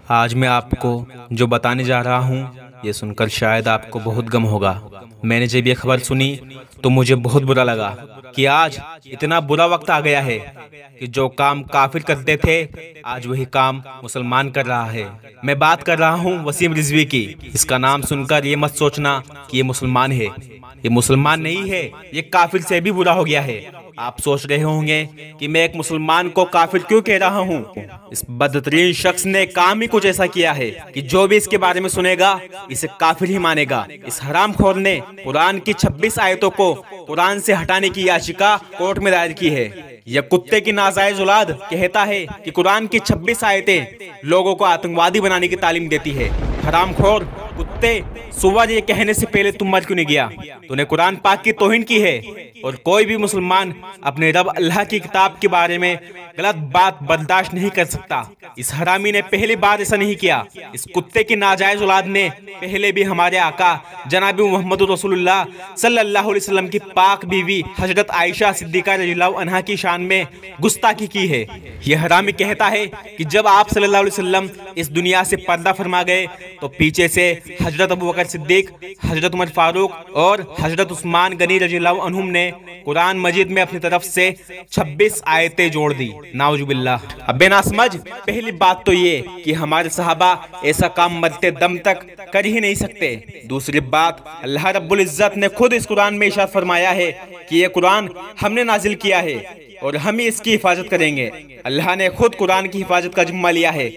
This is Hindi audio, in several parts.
आज मैं आपको जो बताने जा रहा हूँ ये सुनकर शायद आपको बहुत गम होगा। मैंने जब ये खबर सुनी तो मुझे बहुत बुरा लगा कि आज इतना बुरा वक्त आ गया है कि जो काम काफिर करते थे आज वही काम मुसलमान कर रहा है। मैं बात कर रहा हूँ वसीम रिजवी की। इसका नाम सुनकर ये मत सोचना कि ये मुसलमान है। ये मुसलमान नहीं है, ये काफिर से भी बुरा हो गया है। आप सोच रहे होंगे कि मैं एक मुसलमान को काफिर क्यों कह रहा हूँ। इस बदतरीन शख्स ने काम ही कुछ ऐसा किया है कि जो भी इसके बारे में सुनेगा इसे काफिर ही मानेगा। इस हरामखोर ने कुरान की 26 आयतों को कुरान से हटाने की याचिका कोर्ट में दायर की है। यह कुत्ते की नाजायज औलाद कहता है कि कुरान की 26 आयतें लोगों को आतंकवादी बनाने की तालीम देती है। हरामखोर कुत्ते, सुअर, ये कहने से पहले तुम मर क्यों नहीं गया? तूने कुरान पाक की तौहीन की है और कोई भी मुसलमान अपने रब अल्लाह की किताब के बारे में गलत बात बर्दाश्त नहीं कर सकता। इस हरामी ने पहली बार ऐसा नहीं किया। इस कुत्ते की नाजायज औलाद ने पहले भी हमारे आका जनाब मोहम्मद रसूलुल्लाह सल्लल्लाहु अलैहि वसल्लम की पाक बीवी हजरत आयशा सिद्दीका रज़ियल्लाहु अन्हा की शान में गुस्ताखी की है। यह हरामी कहता है कि जब आप सल्लल्लाहु अलैहि वसल्लम इस दुनिया से पर्दा फरमा गए तो पीछे से हजरत अबू बकर सिद्दीक, हजरत उमर फारूक और हजरत उस्मान गनी रज़ियल्लाहु अन्हुम ने कुरान मजीद में अपनी तरफ से 26 आयतें जोड़ दी। नाउजुबिल्लाह। अब बेना समझ, पहली बात तो ये कि हमारे सहाबा ऐसा काम मरते दम तक कर ही नहीं सकते। दूसरी बात, अल्लाह रब्बुल इज्जत ने खुद इस कुरान में इरशाद फरमाया है कि ये कुरान हमने नाजिल किया है और हम ही इसकी हिफाजत करेंगे। अल्लाह ने खुद कुरान की हिफाजत का जिम्मा लिया है।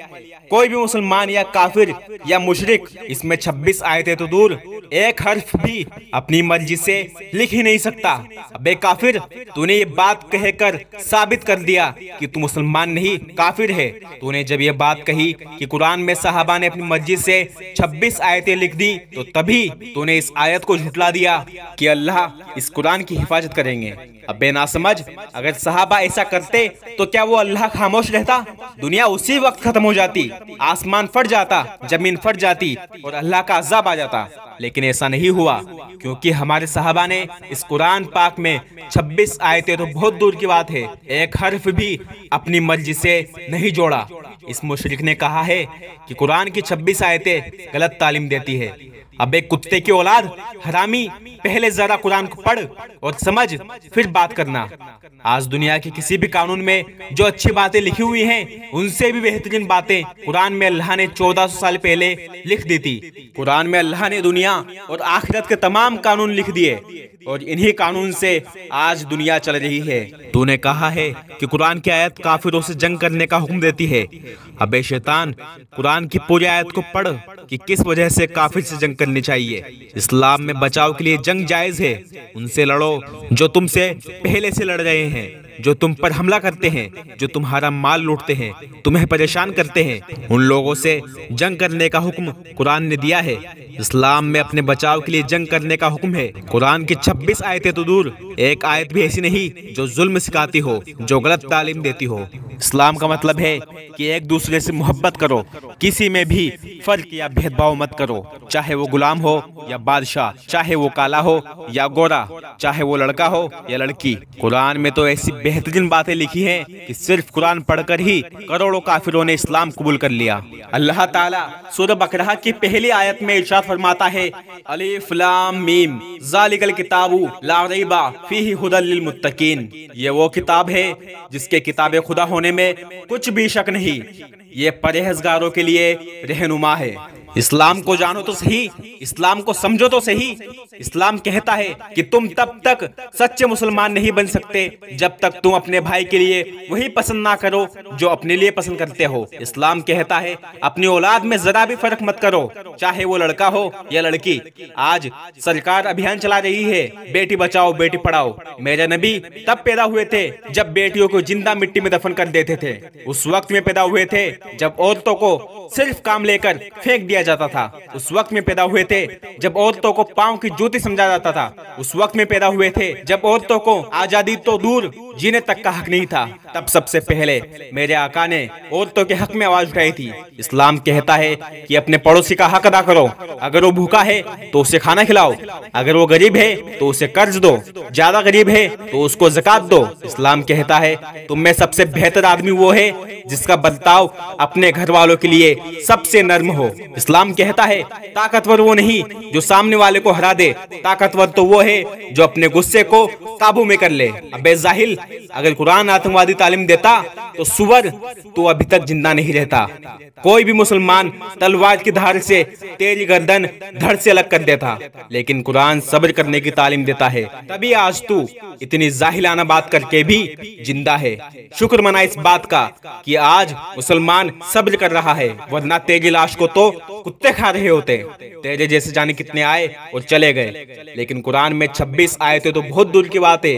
कोई भी मुसलमान या काफिर या मुशरिक इसमें 26 आयतें तो दूर एक हर्फ भी अपनी मर्जी से लिख ही नहीं सकता। अबे काफिर, तूने ये बात कहकर साबित कर दिया कि तू मुसलमान नहीं काफिर है। तूने जब ये बात कही कि कुरान में सहाबा ने अपनी मर्जी से 26 आयतें लिख दी तो तभी तूने इस आयत को झुटला दिया कि अल्लाह इस कुरान की हिफाजत करेंगे। अबे ना समझ, अगर सहाबा ऐसा करते तो क्या वो अल्लाह खामोश रहता? दुनिया उसी वक्त खत्म हो जाती, आसमान फट जाता, जमीन फट जाती और अल्लाह का अज़ाब आ जाता। लेकिन ऐसा नहीं हुआ क्योंकि हमारे सहाबा ने इस कुरान पाक में 26 आयतें तो बहुत दूर की बात है, एक हर्फ भी अपनी मर्जी से नहीं जोड़ा। इस मुशरिक ने कहा है कि कुरान की 26 आयतें गलत तालीम देती है। अब एक कुत्ते की औलाद, हरामी, पहले जरा कुरान को पढ़ और समझ फिर बात करना। आज दुनिया के किसी भी कानून में जो अच्छी बातें लिखी हुई हैं उनसे भी बेहतरीन बातें कुरान में अल्लाह ने 1400 साल पहले लिख दी थी। कुरान में अल्लाह ने दुनिया और आखिरत के तमाम कानून लिख दिए और इन्हीं कानून से आज दुनिया चल रही है। तूने कहा है कि कुरान की आयत काफिरों से जंग करने का हुक्म देती है। अबे शैतान, कुरान की पूरी आयत को पढ़ कि किस वजह से काफिर से जंग करनी चाहिए। इस्लाम में बचाव के लिए जंग जायज है। उनसे लड़ो जो तुमसे पहले से लड़ रहे हैं, जो तुम पर हमला करते हैं, जो तुम्हारा माल लूटते हैं, तुम्हें परेशान करते हैं। उन लोगों से जंग करने का हुक्म कुरान ने दिया है। इस्लाम में अपने बचाव के लिए जंग करने का हुक्म है। कुरान की 26 आयतें तो दूर, एक आयत भी ऐसी नहीं जो जुल्म सिखाती हो, जो गलत तालीम देती हो। इस्लाम का मतलब है कि एक दूसरे से मोहब्बत करो, किसी में भी फर्क या भेदभाव मत करो, चाहे वो गुलाम हो या बादशाह, चाहे वो काला हो या गोरा, चाहे वो लड़का हो या लड़की। कुरान में तो ऐसी बेहतरीन बातें लिखी हैं कि सिर्फ कुरान पढ़कर ही करोड़ों काफिरों ने इस्लाम कबूल कर लिया। अल्लाह ताला सूरह बकरा की पहली आयत में इरशाद फरमाता है, अलिफ लाम मीम ज़ालिकल किताबु ला रैबा फीही हुदल लिल मुत्तकीन। ये वो किताब है जिसके किताब खुदा होने में कुछ भी शक नहीं। ये परहेजगारों के लिए रहनुमा है। इस्लाम को जानो तो सही, इस्लाम को समझो तो सही। इस्लाम कहता है कि तुम तब तक सच्चे मुसलमान नहीं बन सकते जब तक तुम अपने भाई के लिए वही पसंद ना करो जो अपने लिए पसंद करते हो। इस्लाम कहता है अपनी औलाद में जरा भी फर्क मत करो, चाहे वो लड़का हो या लड़की। आज सरकार अभियान चला रही है, बेटी बचाओ बेटी पढ़ाओ। मेरे नबी तब पैदा हुए थे जब बेटियों को जिंदा मिट्टी में दफन कर देते थे। उस वक्त में पैदा हुए थे जब औरतों को सिर्फ काम लेकर फेंक दिया जाता था, उस वक्त में पैदा हुए थे जब औरतों को पाँव की जूती समझा जाता था, उस वक्त में पैदा हुए थे जब औरतों को आजादी तो दूर जीने तक का हक नहीं था। तब सबसे पहले मेरे आका ने औरतों के हक में आवाज उठाई थी। इस्लाम कहता है कि अपने पड़ोसी का हक अदा करो, अगर वो भूखा है तो उसे खाना खिलाओ, अगर वो गरीब है तो उसे कर्ज दो, ज्यादा गरीब है तो उसको ज़कात दो। इस्लाम कहता है तुम में सबसे बेहतर आदमी वो है जिसका बर्ताव अपने घर वालों के लिए सबसे नर्म हो। इस्लाम कहता है ताकतवर वो नहीं जो सामने वाले को हरा दे, ताकतवर तो वो है जो अपने गुस्से को काबू में कर ले। अबे जाहिल, अगर कुरान आतंकवादी तालीम देता तो सुअर तो अभी तक जिंदा नहीं रहता। कोई भी मुसलमान तलवार की धार से तेरी गर्दन धड़ से अलग कर देता, लेकिन कुरान सब्र करने की तालीम देता है। तभी आज तू इतनी जाहिलाना बात करके भी जिंदा है। शुक्र मना इस बात का कि आज मुसलमान सब्र कर रहा है, वरना तेरी लाश को तो कुत्ते खा रहे होते। तेरे जैसे जाने कितने आए और चले गए, लेकिन कुरान में 26 आयतें तो बहुत दूर की बात है,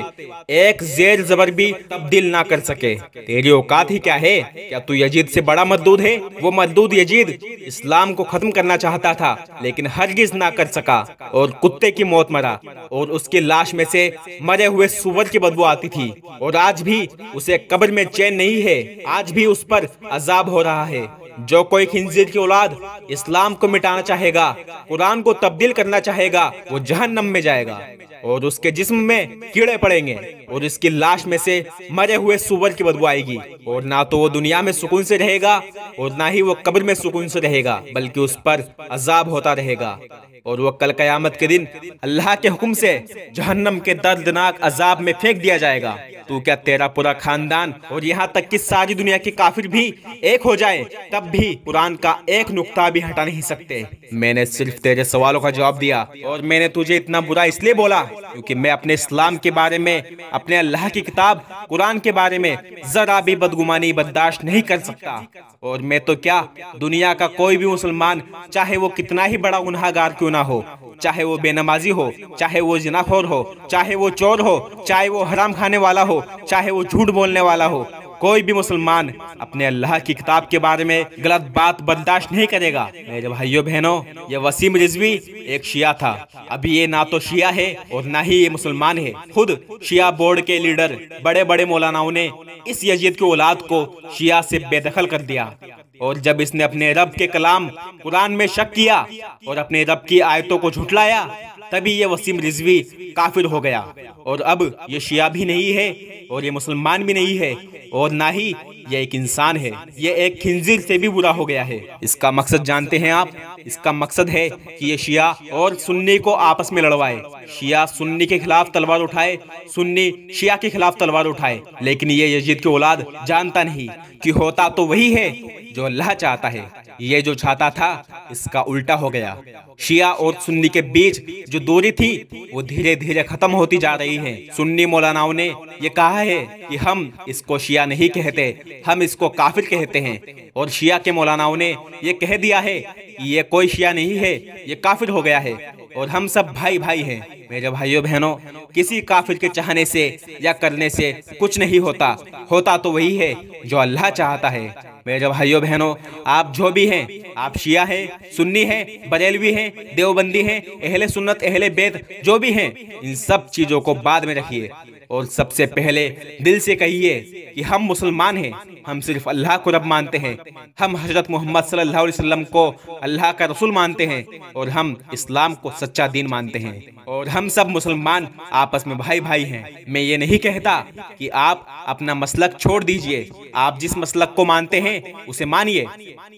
एक जेर जबर भी तब्दील ना कर सके। तेरी औकात ही क्या है? क्या तू यजीद से बड़ा मरदूद है? वो मरदूद यजीद इस्लाम को खत्म करना चाहता था, लेकिन हरगिज ना कर सका और कुत्ते की मौत मरा, और उसकी लाश में से मरे हुए सुअर की बदबू आती थी। और आज भी उसे कब्र में चैन नहीं है, आज भी उस पर अजाब हो रहा है। जो कोई खिंजीर की औलाद इस्लाम को मिटाना चाहेगा, कुरान को तब्दील करना चाहेगा, वो जहन्नम में जाएगा और उसके जिस्म में कीड़े पड़ेंगे और इसकी लाश में से मरे हुए सुअर की बदबू आएगी। और ना तो वो दुनिया में सुकून से रहेगा और ना ही वो कब्र में सुकून से रहेगा, बल्कि उस पर अजाब होता रहेगा। और वो कल कयामत के दिन अल्लाह के हुक्म से जहन्नम के दर्दनाक अजाब में फेंक दिया जाएगा। तू क्या तेरा पूरा खानदान और यहाँ तक कि सारी दुनिया के काफिर भी एक हो जाए, तब भी कुरान का एक नुक्ता भी हटा नहीं सकते। मैंने सिर्फ तेरे सवालों का जवाब दिया, और मैंने तुझे इतना बुरा इसलिए बोला क्योंकि मैं अपने इस्लाम के बारे में, अपने अल्लाह की किताब कुरान के बारे में जरा भी बदगुमानी बर्दाश्त नहीं कर सकता। और मैं तो क्या, दुनिया का कोई भी मुसलमान, चाहे वो कितना ही बड़ा गुनहगार क्यों ना हो, चाहे वो बेनमाजी हो, चाहे वो जिनाखोर हो, चाहे वो चोर हो, चाहे वो हराम खाने वाला हो, चाहे वो झूठ बोलने वाला हो, कोई भी मुसलमान अपने अल्लाह की किताब के बारे में गलत बात बर्दाश्त नहीं करेगा। मेरे भाइयों बहनों, ये वसीम रिजवी एक शिया था, अभी ये ना तो शिया है और ना ही ये मुसलमान है। खुद शिया बोर्ड के लीडर बड़े बड़े मौलानाओं ने इस यजीद की औलाद को शिया से बेदखल कर दिया, और जब इसने अपने रब के कलाम कुरान में शक किया और अपने रब की आयतों को झुठलाया, तभी ये वसीम रिजवी काफिर हो गया। और अब ये शिया भी नहीं है और ये मुसलमान भी नहीं है और ना ही ये एक इंसान है, ये एक खिंजीर से भी बुरा हो गया है। इसका मकसद जानते हैं आप? इसका मकसद है कि ये शिया और सुन्नी को आपस में लड़वाए, शिया सुन्नी के खिलाफ तलवार उठाए, सुन्नी शिया के खिलाफ तलवार उठाए। लेकिन ये यजीद की औलाद जानता नहीं कि होता तो वही है जो अल्लाह चाहता है। ये जो चाहता था इसका उल्टा हो गया। शिया और सुन्नी के बीच जो दूरी थी वो धीरे धीरे खत्म होती जा रही है। सुन्नी मौलानाओं ने ये कहा है कि हम इसको शिया नहीं कहते, हम इसको काफिर कहते हैं, और शिया के मौलानाओं ने ये कह दिया है कि ये कोई शिया नहीं है, ये काफिर हो गया है और हम सब भाई भाई हैं। मेरे भाइयों बहनों, किसी काफिर के चाहने से या करने से कुछ नहीं होता, होता तो वही है जो अल्लाह चाहता है। मेरे भाइयों बहनों, आप जो भी हैं, आप शिया हैं, सुन्नी हैं, बरेलवी हैं, देवबंदी हैं, अहले सुन्नत अहले बैत जो भी हैं, इन सब चीजों को बाद में रखिए और सबसे पहले दिल से कहिए कि हम मुसलमान हैं, हम सिर्फ अल्लाह को रब मानते हैं, हम हजरत मोहम्मद सल्लल्लाहु अलैहि वसल्लम को अल्लाह का रसूल मानते हैं और हम इस्लाम को सच्चा दीन मानते हैं, और हम सब मुसलमान आपस में भाई भाई हैं। मैं ये नहीं कहता कि आप अपना मसलक छोड़ दीजिए, आप जिस मसलक को मानते हैं उसे मानिए,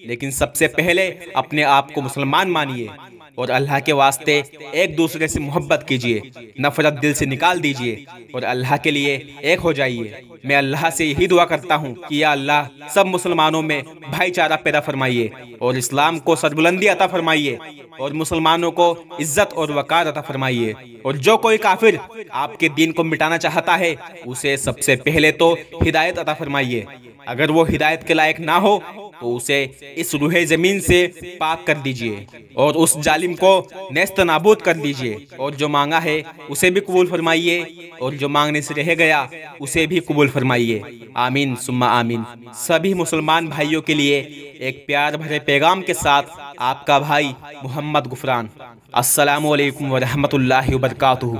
लेकिन सबसे पहले अपने आप को मुसलमान मानिए और अल्लाह के वास्ते एक दूसरे से मोहब्बत कीजिए, नफरत दिल से निकाल दीजिए और अल्लाह के लिए एक हो जाइए। मैं अल्लाह से यही दुआ करता हूँ कि या अल्लाह सब मुसलमानों में भाईचारा पैदा फरमाइए और इस्लाम को सरबुलंदी अता फरमाइए और मुसलमानों को इज्जत और वकार अता फरमाइए। और जो कोई काफिर आपके दीन को मिटाना चाहता है उसे सबसे पहले तो हिदायत अता फरमाइए। अगर वो हिदायत के लायक ना हो तो उसे इस रूहे ज़मीन से पाक कर दीजिए और उस जालिम को नेस्त नाबूद कर दीजिए। और जो मांगा है उसे भी कबूल फरमाइए और जो मांगने से रह गया उसे भी कबूल फरमाइए। आमीन सुम्मा आमीन। सभी मुसलमान भाइयों के लिए एक प्यार भरे पैगाम के साथ आपका भाई मोहम्मद गुफरान। अस्सलामु अलैकुम व रहमतुल्लाहि व बरकातुहू।